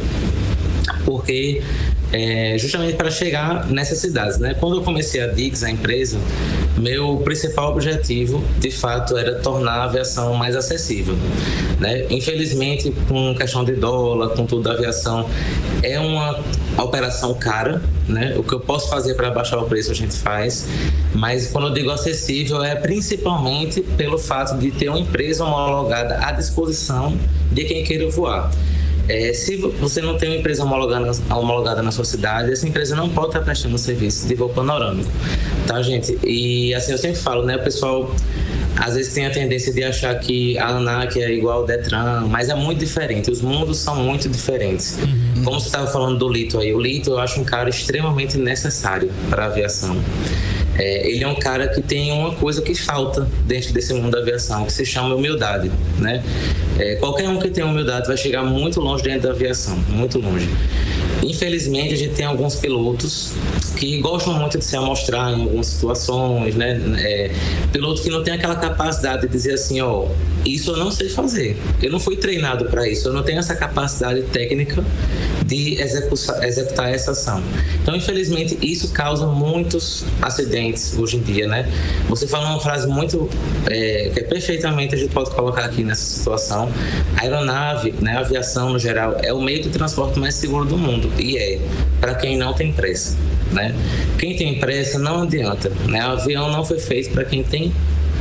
porque justamente para chegar nessas cidades, né? Quando eu comecei a Diggs, a empresa, meu principal objetivo, de fato, era tornar a aviação mais acessível, né? Infelizmente, com questão de dólar, com tudo da aviação, é uma operação cara, né? O que eu posso fazer para baixar o preço a gente faz, mas quando eu digo acessível é principalmente pelo fato de ter uma empresa homologada à disposição de quem queira voar. Se você não tem uma empresa homologada na sua cidade, essa empresa não pode estar prestando serviço de voo panorâmico, tá, gente? E assim, eu sempre falo, né, o pessoal às vezes tem a tendência de achar que a ANAC é igual ao Detran, mas é muito diferente, os mundos são muito diferentes. Como você estava falando do Lito aí, o Lito eu acho um cara extremamente necessário para a aviação. Ele é um cara que tem uma coisa que falta dentro desse mundo da aviação, que se chama humildade, né? Qualquer um que tenha humildade vai chegar muito longe dentro da aviação, muito longe. Infelizmente, a gente tem alguns pilotos que gostam muito de se amostrar em algumas situações, né? Piloto que não tem aquela capacidade de dizer assim, isso eu não sei fazer, eu não fui treinado para isso, eu não tenho essa capacidade técnica de executar essa ação. Então, infelizmente, isso causa muitos acidentes hoje em dia, né? Você falou uma frase muito que perfeitamente a gente pode colocar aqui nessa situação. A aeronave, né, a aviação no geral, é o meio de transporte mais seguro do mundo, e para quem não tem pressa, né? Quem tem pressa não adianta, né? O avião não foi feito para quem tem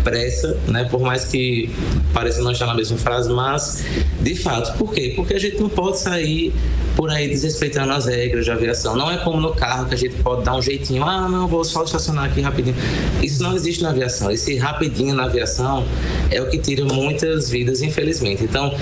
pressa, né? Por mais que pareça não estar na mesma frase, mas de fato, por quê? Porque a gente não pode sair por aí desrespeitando as regras de aviação. Não é como no carro que a gente pode dar um jeitinho, não, vou só estacionar aqui rapidinho. Isso não existe na aviação. Esse rapidinho na aviação é o que tira muitas vidas, infelizmente. Então,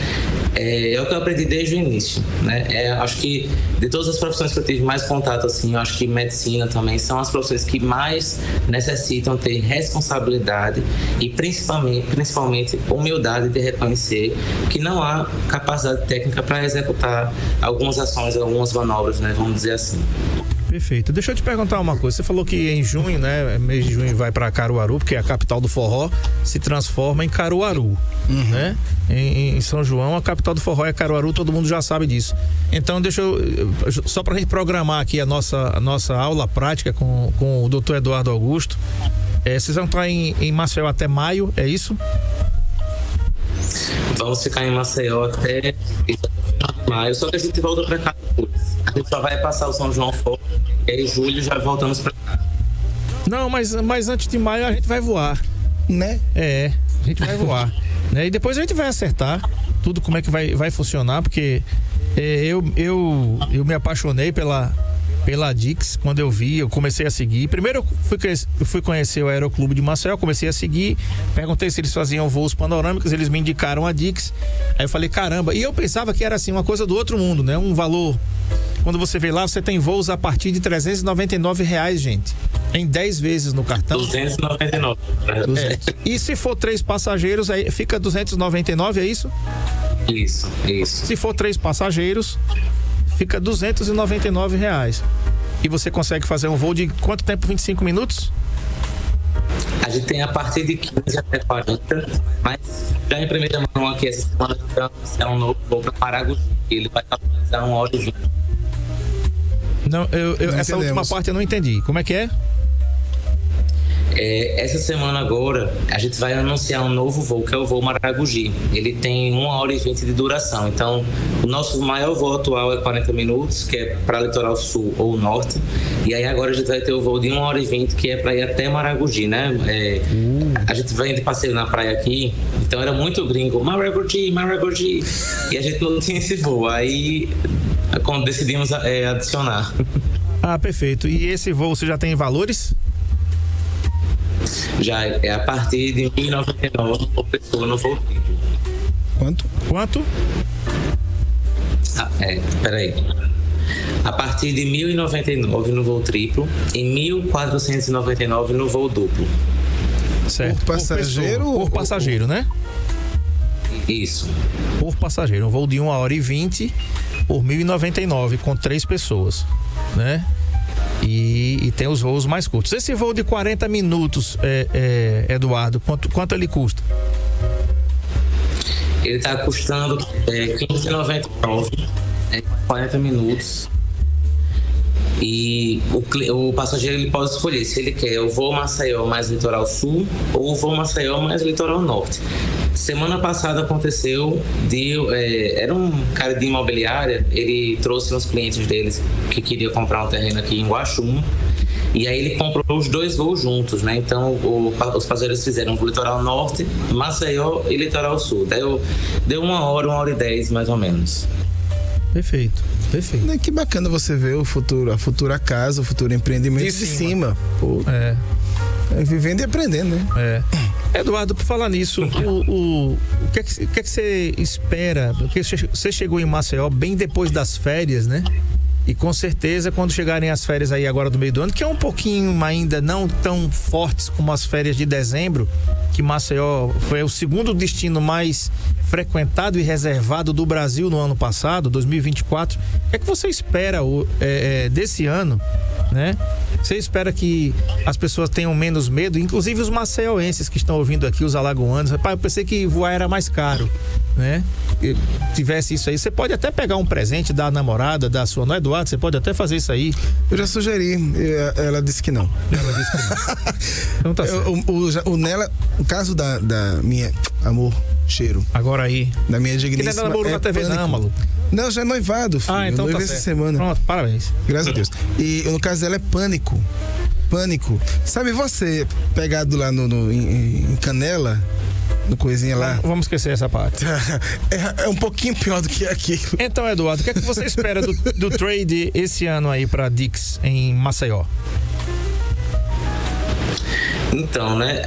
é o que eu aprendi desde o início, né? Acho que de todas as profissões que eu tive mais contato, assim, eu acho que medicina também são as profissões que mais necessitam ter responsabilidade e principalmente humildade de reconhecer que não há capacidade técnica para executar algumas ações, algumas manobras, né? Vamos dizer assim. Perfeito. Deixa eu te perguntar uma coisa. Você falou que em junho, né? Mês de junho vai para Caruaru, porque a capital do forró se transforma em Caruaru, né? Em São João, a capital do forró é Caruaru, todo mundo já sabe disso. Então, só pra gente programar aqui a nossa aula prática com o Dr. Eduardo Augusto. Vocês vão estar em Maceió até maio, é isso? Vamos ficar em Maceió até maio, só que a gente volta para cá depois. A gente só vai passar o São João fora, e aí em julho já voltamos para cá. Não, mas antes de maio a gente vai voar, Né? a gente vai voar, né? E depois a gente vai acertar tudo como é que vai funcionar, porque eu me apaixonei pela Dix. Quando eu comecei a seguir. Primeiro eu fui conhecer o Aeroclube de Maceió, comecei a seguir, perguntei se eles faziam voos panorâmicos, eles me indicaram a Dix. Aí eu falei, caramba, e eu pensava que era assim, uma coisa do outro mundo, né? Um valor, quando você vê lá, você tem voos a partir de R$399, gente, em 10 vezes no cartão. 299. E se for 3 passageiros, aí fica 299, é isso? Isso. Se for 3 passageiros, fica R$299. E você consegue fazer um voo de quanto tempo? 25 minutos? A gente tem a partir de 15 até 40, mas já em primeira mão aqui essa semana é um novo voo para Maragogi. Ele vai capitalizar 1h20. Não, essa última parte eu não entendi. Como é que é? Essa semana agora a gente vai anunciar um novo voo, que é o voo Maragogi. Ele tem 1h20 de duração. Então, o nosso maior voo atual é 40 minutos, que é para litoral sul ou norte. E aí agora a gente vai ter o voo de 1h20, que é para ir até Maragogi, né? A gente vem de passeio na praia aqui, então era muito gringo, Maragogi. E a gente não tinha esse voo. Aí quando decidimos adicionar. Ah, perfeito. E esse voo você já tem valores? Já é a partir de R$1.099 por pessoa no voo triplo. Quanto? Peraí. A partir de R$1.099 no voo triplo e R$1.499 no voo duplo. Certo. Por passageiro? Por passageiro, né? Isso. Por passageiro. Um voo de 1h20 por R$1.099 com 3 pessoas, né? E tem os voos mais curtos. Esse voo de 40 minutos, Eduardo, quanto ele custa? Ele está custando R$15,99, 40 minutos. E o passageiro ele pode escolher se ele quer o voo Maceió mais litoral sul ou o voo Maceió mais litoral norte. Semana passada aconteceu era um cara de imobiliária, ele trouxe uns clientes deles que queria comprar um terreno aqui em Guaxum, e aí ele comprou os 2 voos juntos, né? Então os passageiros fizeram o litoral norte, Maceió e litoral sul. Deu 1h10 mais ou menos. Perfeito. Que bacana você ver a futura casa, o futuro empreendimento de cima. Pô, vivendo e aprendendo, né? Eduardo, por falar nisso, o que é que você espera? Porque você chegou em Maceió bem depois das férias, né? E com certeza quando chegarem as férias aí agora do meio do ano, que é um pouquinho ainda não tão fortes como as férias de dezembro, que Maceió foi o segundo destino mais frequentado e reservado do Brasil no ano passado, 2024. O que é que você espera desse ano, né? Você espera que as pessoas tenham menos medo, inclusive os maceioenses que estão ouvindo aqui, os alagoanos. Rapaz, eu pensei que voar era mais caro, né? Se tivesse isso aí, você pode até pegar um presente da namorada, da sua, não é, Eduardo? Você pode até fazer isso aí. Eu já sugeri, ela disse que não. Então tá certo. O caso da minha amor, cheiro. Agora aí. Da minha Que digníssima. não é namoro na TV não, maluco. Não, já é noivado, filho. Então eu tá essa certo. semana. Pronto, parabéns. Graças a Deus. E no caso dela é pânico. Sabe você pegado lá em Canela, no coisinha lá? Vamos esquecer essa parte. É um pouquinho pior do que aquilo. Então, Eduardo, o que é que você espera do trade esse ano aí pra Dix em Maceió? Então, né?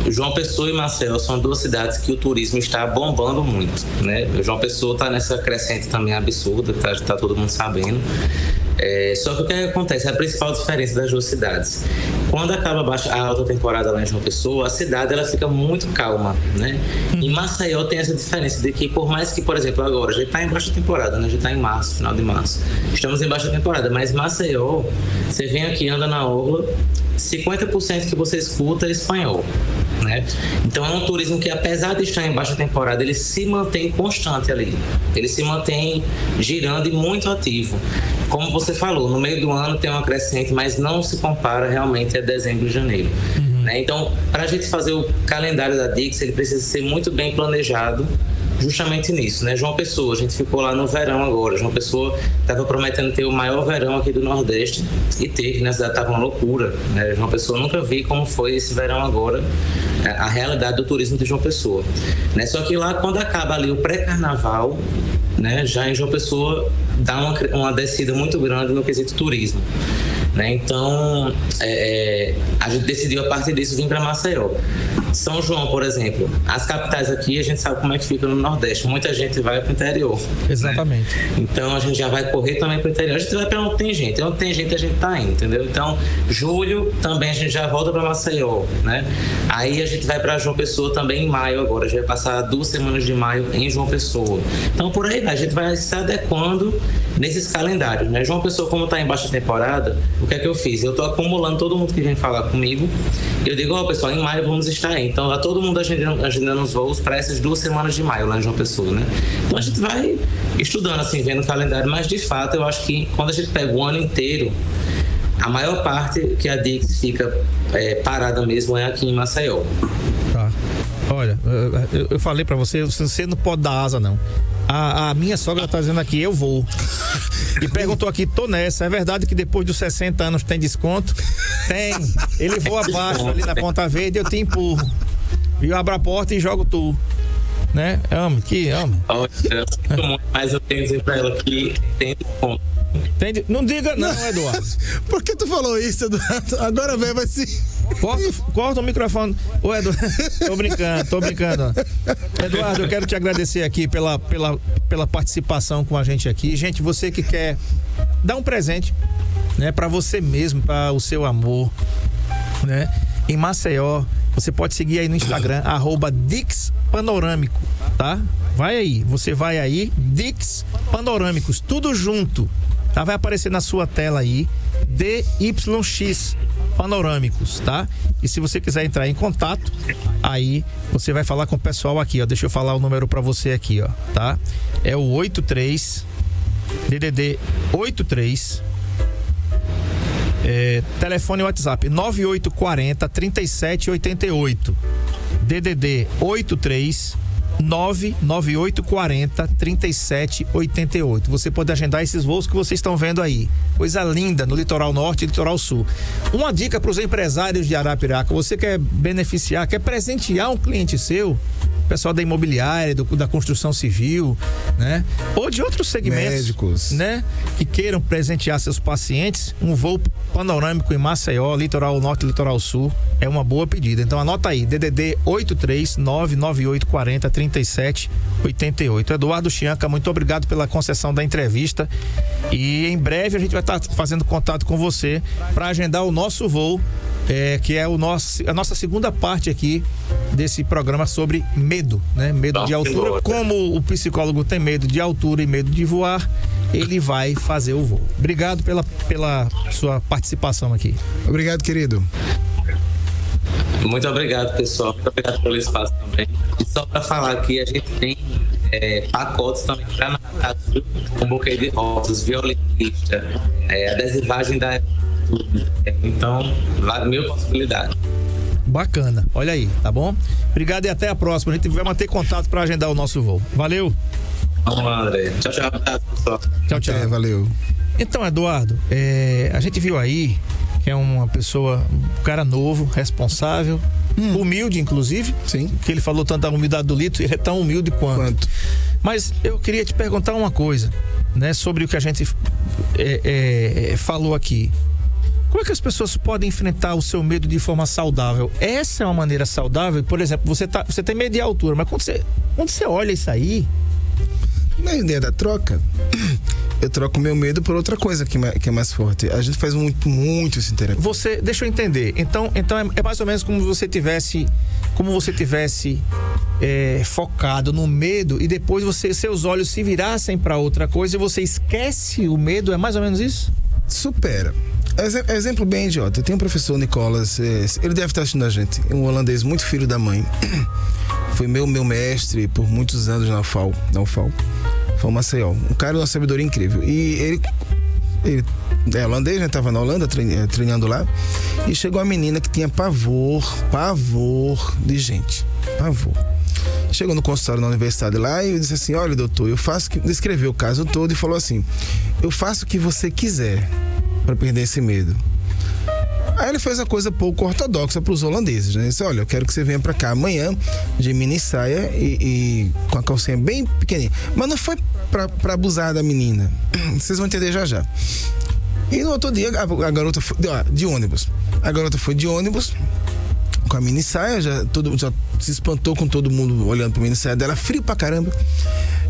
João Pessoa e Maceió são 2 cidades que o turismo está bombando muito, né? João Pessoa está nessa crescente também absurda, tá todo mundo sabendo. Só que o que acontece? A principal diferença das 2 cidades, quando acaba a alta temporada lá em João Pessoa, a cidade ela fica muito calma, né? E Maceió tem essa diferença de que, por mais que, por exemplo, agora já está em baixa temporada, né? Já está em março, final de março, estamos em baixa temporada, mas Maceió, você vem aqui, anda na orla, 50% que você escuta é espanhol, né? né? Então é um turismo que, apesar de estar em baixa temporada, ele se mantém constante ali. Ele se mantém girando e muito ativo. Como você falou, no meio do ano tem uma crescente, mas não se compara realmente a dezembro e janeiro. Né? Então, para a gente fazer o calendário da Dix, ele precisa ser muito bem planejado, justamente nisso, né? João Pessoa, a gente ficou lá no verão agora. João Pessoa estava prometendo ter o maior verão aqui do Nordeste e teve, na cidade estava uma loucura, né? João Pessoa, nunca vi como foi esse verão agora, a realidade do turismo de João Pessoa, né? Só que lá, quando acaba ali o pré-carnaval, né, já em João Pessoa dá uma descida muito grande no quesito turismo, né? Então a gente decidiu, a partir disso, vir para Maceió. São João, por exemplo, as capitais aqui, a gente sabe como é que fica no Nordeste, muita gente vai para o interior. Exatamente. Né? Então a gente já vai correr também para o interior, a gente vai para onde tem gente a gente tá indo, entendeu? Então julho também a gente já volta para Maceió, né? Aí a gente vai para João Pessoa também em maio agora, a gente vai passar 2 semanas de maio em João Pessoa. Então por aí vai, a gente vai se adequando nesses calendários, né? João Pessoa, como está em baixa temporada, o que é que eu fiz? Eu tô acumulando todo mundo que vem falar comigo. Eu digo, pessoal, em maio vamos estar aí. Então, lá todo mundo agendando os voos para essas 2 semanas de maio lá em João Pessoa, né? Então, a gente vai estudando, assim, vendo o calendário. Mas, de fato, eu acho que quando a gente pega o ano inteiro, a maior parte que a Dix fica parada mesmo é aqui em Maceió. Tá. Olha, eu falei para você não pode dar asa, não. A minha sogra tá dizendo aqui, eu vou. E perguntou aqui, tô nessa. É verdade que depois dos 60 anos tem desconto? Tem. Ele voa abaixo ali na Ponta Verde, eu te empurro. E eu abro a porta e jogo tu. Né? Amo, que amo. Mas eu tenho que dizer pra ela que tem desconto. Não diga não, Eduardo. Por que tu falou isso, Eduardo? Agora vai se... Corta o microfone. Ô, Eduardo, tô brincando. Eduardo, eu quero te agradecer aqui pela participação com a gente aqui. Gente, você que quer dar um presente, né, para você mesmo, para o seu amor, né, em Maceió, você pode seguir aí no Instagram, @Dix Panorâmico, tá? Você vai aí, Dix Panorâmicos, tudo junto, tá? Vai aparecer na sua tela aí, DYX Panorâmicos, tá? E se você quiser entrar em contato, aí você vai falar com o pessoal aqui, ó. Deixa eu falar o número pra você aqui, ó, tá? É o 83 DDD 83 telefone WhatsApp 9840 3788 DDD 83 99840 3788. Você pode agendar esses voos que vocês estão vendo aí. Coisa linda no litoral norte e litoral sul. Uma dica para os empresários de Arapiraca: você quer beneficiar, quer presentear um cliente seu, pessoal da imobiliária, da construção civil, né? Ou de outros segmentos, médicos, né? Que queiram presentear seus pacientes, um voo panorâmico em Maceió, litoral norte e litoral sul, é uma boa pedida. Então anota aí, DDD 83 99840 3788. Eduardo Chianca, muito obrigado pela concessão da entrevista, e em breve a gente vai estar fazendo contato com você para agendar o nosso voo, que é a nossa segunda parte aqui desse programa sobre medo, né? Medo de altura. Como o psicólogo tem medo de altura e medo de voar, ele vai fazer o voo. Obrigado pela sua participação aqui. Obrigado, querido. Muito obrigado, pessoal. Muito obrigado pelo espaço também. E só para falar aqui, a gente tem pacotes também para Natal, com buquê de rosas, violinista, adesivagem da... Então, vale 1000 possibilidades. Bacana, olha aí, tá bom? Obrigado e até a próxima. A gente vai manter contato para agendar o nosso voo. Valeu. Vamos lá, André. Tchau, pessoal. Tchau. Valeu. Então, Eduardo, a gente viu aí que é uma pessoa, um cara novo, responsável, humilde, inclusive. Sim. Que ele falou tanto da humildade do Lito, ele é tão humilde quanto. Mas eu queria te perguntar uma coisa, né, sobre o que a gente falou aqui. Como é que as pessoas podem enfrentar o seu medo de forma saudável? Essa é uma maneira saudável? Por exemplo, você tem medo de altura, mas quando você olha isso aí... Na ideia da troca, eu troco meu medo por outra coisa que é mais forte. A gente faz muito isso em terapia. Deixa eu entender. Então é mais ou menos como você tivesse focado no medo, e depois seus olhos se virassem para outra coisa e você esquece o medo. É mais ou menos isso? Supera. Exemplo bem idiota. Tem um professor, Nicolas, ele deve estar assistindo a gente. É um holandês muito filho da mãe. Foi meu mestre por muitos anos na UFAL. Foi Maceió. Um cara de uma sabedoria incrível. E ele é holandês, né? Tava na Holanda treinando lá. E chegou uma menina que tinha pavor de gente. Pavor. Chegou no consultório na universidade lá e eu disse assim: olha, doutor, descreveu o caso todo e falou assim: eu faço o que você quiser para perder esse medo. Aí ele fez a coisa pouco ortodoxa para os holandeses, né? Ele disse: olha, eu quero que você venha para cá amanhã de mini saia e com a calcinha bem pequenininha. Mas não foi para abusar da menina. Vocês vão entender já. E no outro dia a garota foi de ônibus. A garota foi de ônibus com a mini saia, já se espantou com todo mundo olhando para a mini saia dela, frio pra caramba.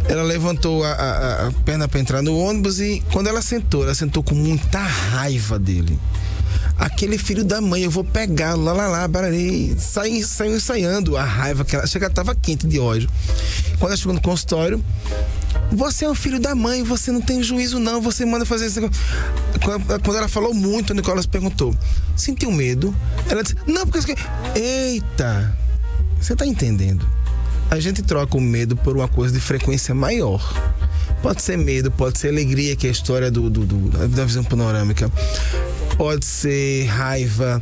Ela levantou a perna para entrar no ônibus e quando ela sentou com muita raiva dele. Aquele filho da mãe, eu vou pegar, bararei, saiu ensaiando a raiva que ela estava quente de ódio. Quando ela chegou no consultório: você é um filho da mãe, você não tem juízo não, você manda fazer isso. Quando ela falou muito, o Nicolas perguntou: sentiu medo? Ela disse: não, porque... Eita, você tá entendendo? A gente troca o medo por uma coisa de frequência maior. Pode ser medo, pode ser alegria, que é a história da visão panorâmica. Pode ser raiva.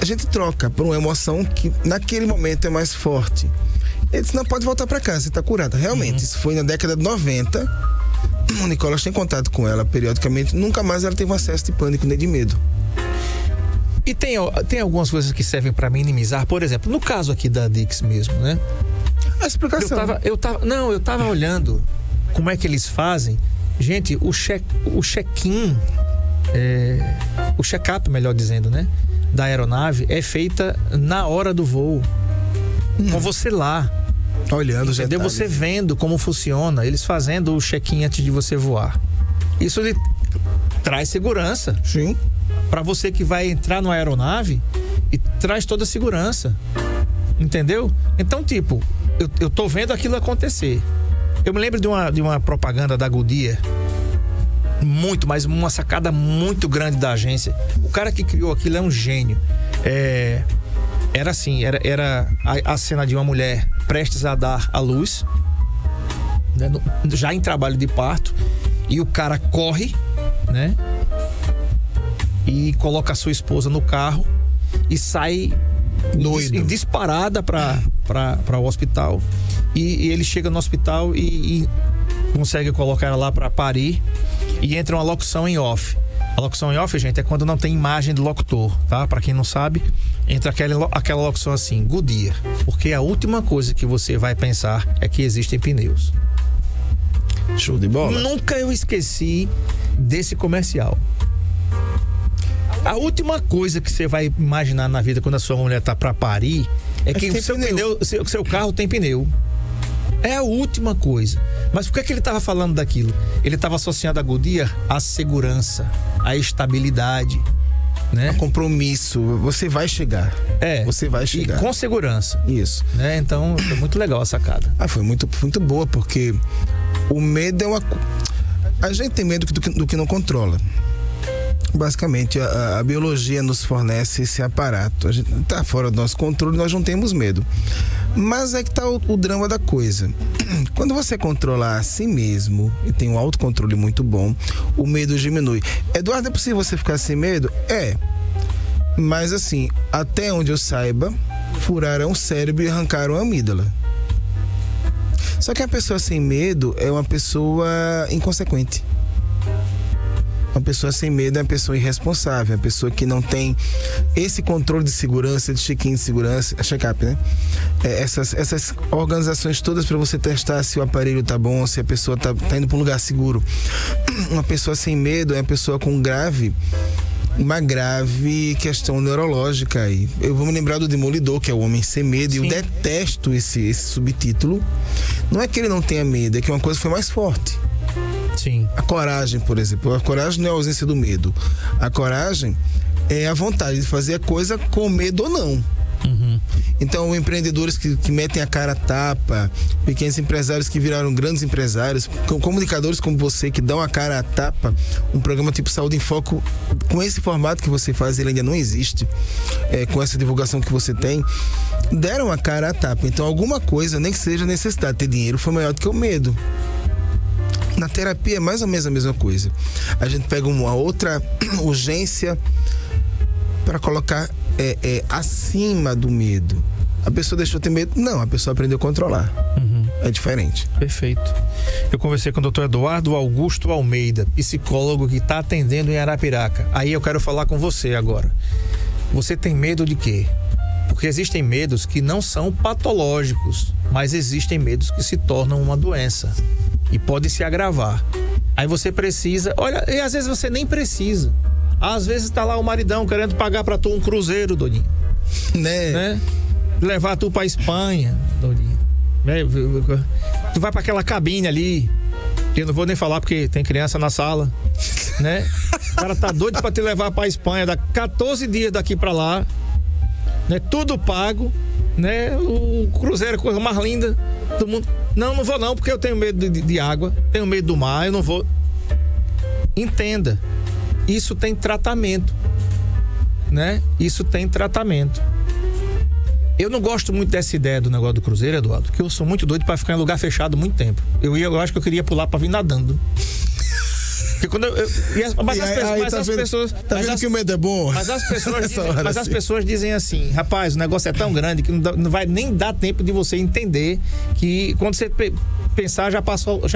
A gente troca por uma emoção que naquele momento é mais forte. Ele disse: não, pode voltar pra casa, você tá curada. Realmente, isso foi na década de 90. O Nicolas tem contato com ela periodicamente. Nunca mais ela teve um acesso de pânico nem de medo. E tem algumas coisas que servem para minimizar. Por exemplo, no caso aqui da Dix mesmo, né? A explicação. Eu tava olhando como é que eles fazem. Gente, o check-in, o check-up, melhor dizendo, né? Da aeronave é feita na hora do voo. Com você lá. Olhando, entendeu? Você vendo como funciona, eles fazendo o check-in antes de você voar. Isso lhe traz segurança. Sim. Para você que vai entrar numa aeronave, e traz toda a segurança. Entendeu? Então, tipo, eu tô vendo aquilo acontecer. Eu me lembro de uma propaganda da Goodyear, mas uma sacada muito grande da agência. O cara que criou aquilo é um gênio. Era assim, era a cena de uma mulher prestes a dar à luz, né, já em trabalho de parto, e o cara corre, né, e coloca a sua esposa no carro e sai disparada para o hospital, e ele chega no hospital e consegue colocar ela lá para parir, e entra uma locução em off. A locução em off, gente, é quando não tem imagem do locutor, tá? Pra quem não sabe, entra aquela locução assim: Goodyear, porque a última coisa que você vai pensar é que existem pneus. Show de bola. Nunca eu esqueci desse comercial. A última coisa que você vai imaginar na vida quando a sua mulher tá pra parir é que o seu carro tem pneu. É a última coisa. Mas por que ele estava falando daquilo? Ele estava associando a Goodyear à segurança, à estabilidade, né? A compromisso. Você vai chegar. Você vai chegar. E com segurança. Isso. Né? Então, foi muito legal a sacada. Foi muito, muito boa, porque o medo é uma... A gente tem medo do que não controla. Basicamente, a biologia nos fornece esse aparato. A gente está fora do nosso controle, nós não temos medo. Mas é que está o drama da coisa. Quando você controla a si mesmo e tem um autocontrole muito bom, o medo diminui. Eduardo, é possível você ficar sem medo? Mas assim, até onde eu saiba, furaram o cérebro e arrancaram a amígdala. Só que a pessoa sem medo é uma pessoa inconsequente. Uma pessoa sem medo é uma pessoa irresponsável, uma pessoa que não tem esse controle de segurança, de check-in de segurança, check-up, né? Essas organizações todas para você testar se o aparelho tá bom, se a pessoa tá indo para um lugar seguro. Uma pessoa sem medo é uma pessoa com uma grave questão neurológica aí. Eu vou me lembrar do Demolidor, que é o Homem Sem Medo. Sim. E eu detesto esse subtítulo. Não é que ele não tenha medo, é que uma coisa foi mais forte. Sim. A coragem, por exemplo. A coragem não é a ausência do medo. A coragem é a vontade de fazer a coisa com medo ou não. Então, empreendedores que metem a cara a tapa, pequenos empresários que viraram grandes empresários, comunicadores como você que dão a cara a tapa, um programa tipo Saúde em Foco, com esse formato que você faz, ele ainda não existe, com essa divulgação que você tem, deram a cara a tapa. Então, alguma coisa, nem que seja necessidade de ter dinheiro, foi maior do que o medo. Na terapia é mais ou menos a mesma coisa. A gente pega uma outra urgência para colocar acima do medo. A pessoa deixou de ter medo? Não, a pessoa aprendeu a controlar. É diferente. Perfeito. Eu conversei com o Dr. Eduardo Augusto Almeida, psicólogo que está atendendo em Arapiraca. Aí eu quero falar com você agora. Você tem medo de quê? Porque existem medos que não são patológicos, mas existem medos que se tornam uma doença e podem se agravar. Aí você precisa, olha, e às vezes você nem precisa. Às vezes tá lá o maridão querendo pagar pra tu um cruzeiro, Dodinho. Né? Levar tu pra Espanha, Dodinho. Tu vai pra aquela cabine ali, que eu não vou nem falar porque tem criança na sala, né? O cara tá doido pra te levar pra Espanha, dá 14 dias daqui pra lá, né? Tudo pago, né? O cruzeiro é a coisa mais linda do mundo. Não vou não, porque eu tenho medo de água, tenho medo do mar, eu não vou. Entenda, isso tem tratamento, né? Isso tem tratamento. Eu não gosto muito dessa ideia do negócio do cruzeiro, Eduardo, porque eu sou muito doido pra ficar em lugar fechado muito tempo. Eu acho que eu queria pular pra vir nadando. Porque quando as pessoas. Tá vendo que o medo é bom? Mas as pessoas dizem assim: rapaz, o negócio é tão grande que não vai nem dar tempo de você entender que quando você pensar, já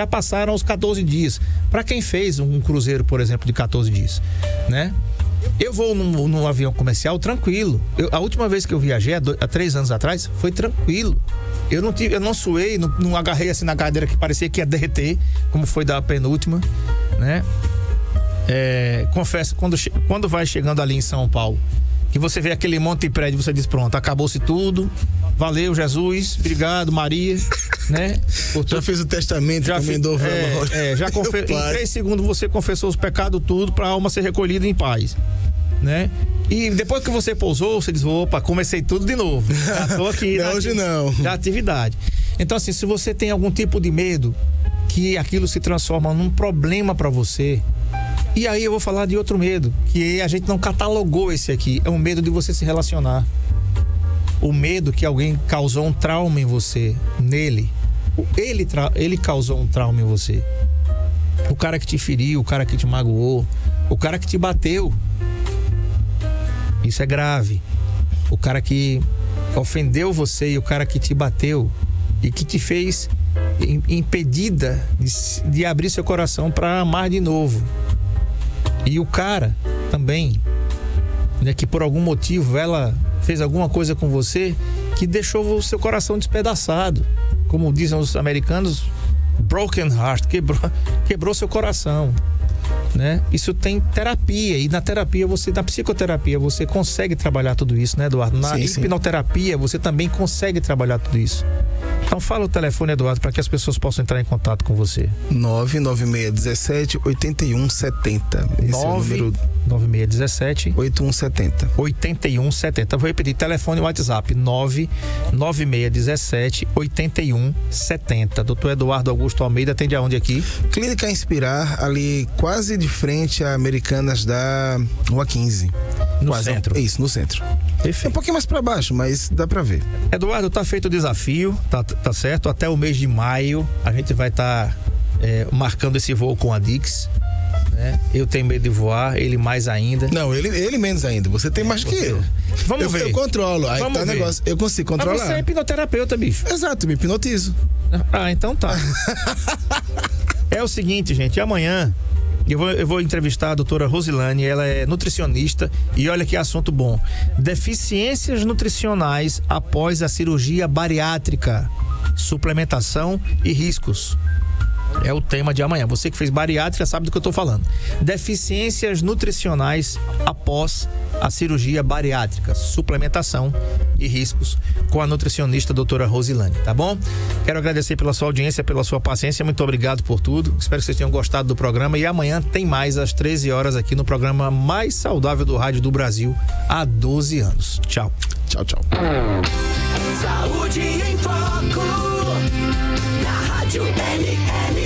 passaram os 14 dias. Para quem fez um cruzeiro, por exemplo, de 14 dias, né? Eu vou num avião comercial tranquilo. A última vez que eu viajei, há 3 anos atrás, foi tranquilo. Eu não suei, não agarrei assim na cadeira que parecia que ia derreter, como foi da penúltima, né? Confesso, quando vai chegando ali em São Paulo, que você vê aquele monte de prédio, você diz, pronto, acabou-se tudo. Valeu, Jesus, obrigado, Maria, né? Já fez o testamento, já emendou. Em 3 segundos você confessou os pecados tudo para a alma ser recolhida em paz, né? E depois que você pousou, você diz, opa, comecei tudo de novo. Já tô aqui da atividade. Então, assim, se você tem algum tipo de medo que aquilo se transforma num problema para você, e aí eu vou falar de outro medo, que a gente não catalogou esse aqui, é o medo de você se relacionar. O medo que alguém causou um trauma em você, nele. Ele causou um trauma em você. O cara que te feriu, o cara que te magoou, o cara que te bateu. Isso é grave. O cara que ofendeu você e o cara que te bateu e que te fez impedida de abrir seu coração para amar de novo. E o cara também, né, que por algum motivo ela fez alguma coisa com você que deixou o seu coração despedaçado. Como dizem os americanos, broken heart, quebrou seu coração, né? Isso tem terapia, e na psicoterapia você consegue trabalhar tudo isso, né, Eduardo? Na hipnoterapia você também consegue trabalhar tudo isso. Então fala o telefone, Eduardo, para que as pessoas possam entrar em contato com você. 99617 8170. Esse é o número 9617 8170. 8170. Vou repetir, telefone e WhatsApp 99617 8170. Doutor Eduardo Augusto Almeida atende aonde aqui? Clínica Inspirar, ali quase de frente a Americanas da Rua 15. No centro. Isso, no centro. Perfeito. É um pouquinho mais pra baixo, mas dá pra ver. Eduardo, tá feito o desafio, tá certo? Até o mês de maio a gente vai estar marcando esse voo com a Dix, né? Eu tenho medo de voar, ele mais ainda. Não, ele menos ainda. Você tem mais que eu. Vamos ver. Eu controlo. Aí tá o negócio. Eu consigo controlar. Mas você é hipnoterapeuta, bicho. Exato, me hipnotizo. Ah, então tá. É o seguinte, gente, amanhã eu vou entrevistar a doutora Rosilane, ela é nutricionista, e olha que assunto bom. Deficiências nutricionais após a cirurgia bariátrica, suplementação e riscos. É o tema de amanhã. Você que fez bariátrica sabe do que eu estou falando. Deficiências nutricionais após a cirurgia bariátrica, suplementação e riscos, com a nutricionista doutora Rosilane, tá bom? Quero agradecer pela sua audiência, pela sua paciência, muito obrigado por tudo. Espero que vocês tenham gostado do programa e amanhã tem mais às 13 horas aqui no programa mais saudável do rádio do Brasil há 12 anos. Tchau. Tchau, tchau. Saúde em Foco, na Rádio NN.